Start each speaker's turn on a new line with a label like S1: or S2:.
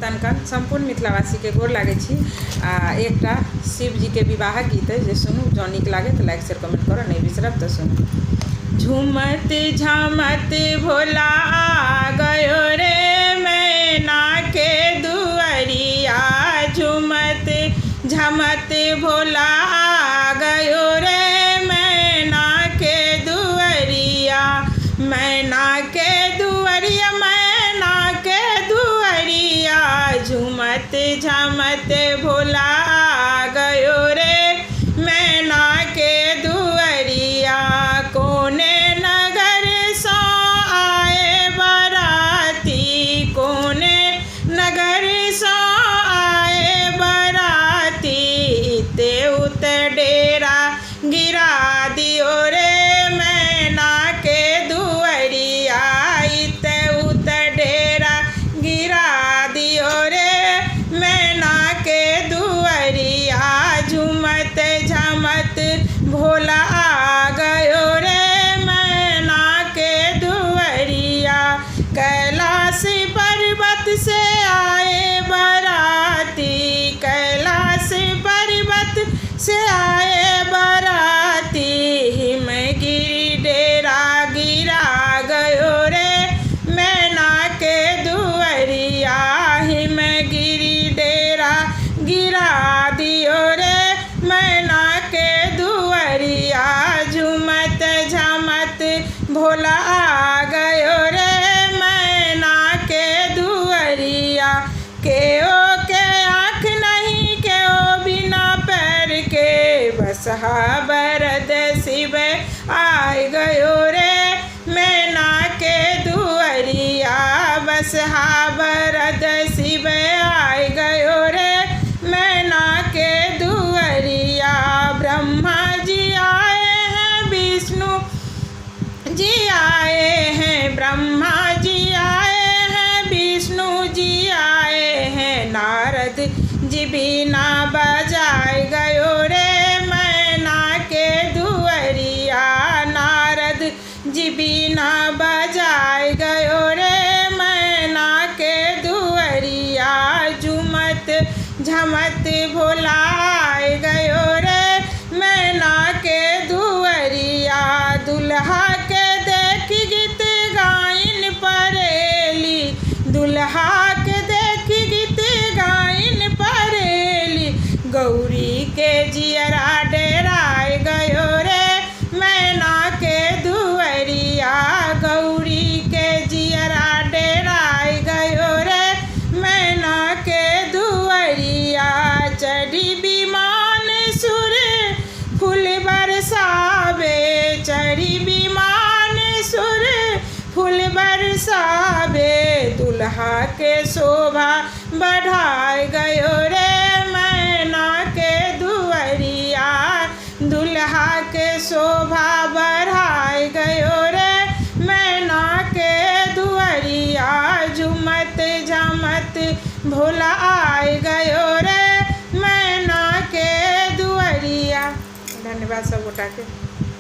S1: तनका संपूर्ण मिथिलावासी के गोर लागे छी। एकटा शिव जी के विवाह गीत है जे सुनू, जो नीक लागे तो लाइक शेयर कमेंट करो, नहीं बिसरब तो सुनू। झूमत झामत भोला गयो रे मैना के दुआरिया, झूमत झामत भोला गयो रे मैना के दुआरिया, मैना के दुआरिया, मैना के दुआरिया, झूमत झामत भोला गयो रे मैना के दुआरिया। कोने नगर सो आए बराती, कोने नगर सो आए बराती, ते उत डेरा गिरा दियो रे मैना के दुआरिया, ते उत डेरा गिरा दियो रे मैना के दुआरिया। झूमत झामत भोला गयो रे मैना के दुआरिया। कैलाश पर्वत से आए बराती, कैलाश पर्वत से आए बराती, हिमगिरी डेरा गिरा गयो रे मैना के दुआरिया, हिमगिरी डेरा गिरा दियो रे मैना के दुआरिया। झूमत झामत भोला गयो रे मैना के दुआरिया। केओ के आँख नहीं, केओ बिना पैर के, बसहा बरद शिव आए गयो रे मैना के दुआरिया, बसहा बरद शिव आए गयो रे मैना के दुआरिया। ब्रह्मा जी आए हैं, विष्णु जी आए हैं, ब्रह्मा जी आए हैं, विष्णु जी आए हैं, नारद जी बीना बजाए गयो रे मैना के दुआरिया, नारद जी बीना बजाए गयो रे मैना के दुआरिया। झूमत झमत भोला गयो रे मैना के दुआरिया। दुल्हा के देख गीत गाइन परेली, दुल्हा के देख गीत गाइन परेली, गौरी के जियरा डेराए गयो रे मैना के दुआरिया, गौरी के जियरा डेराए गयो रे मैना के दुआरिया। चढ़ी विमान सुर फूल बरसावे, चढ़ी विमान सुर फूल बरसावे, दुल्हा के शोभा बढ़ाए गयो रे मैना के दुआरिया, दुल्हा के शोभा बढ़ाए गयो रे मैना के दुआरिया। झूमत झामत भोला आए गयो रे मैना के दुआरिया। धन्यवाद सब गोटा के।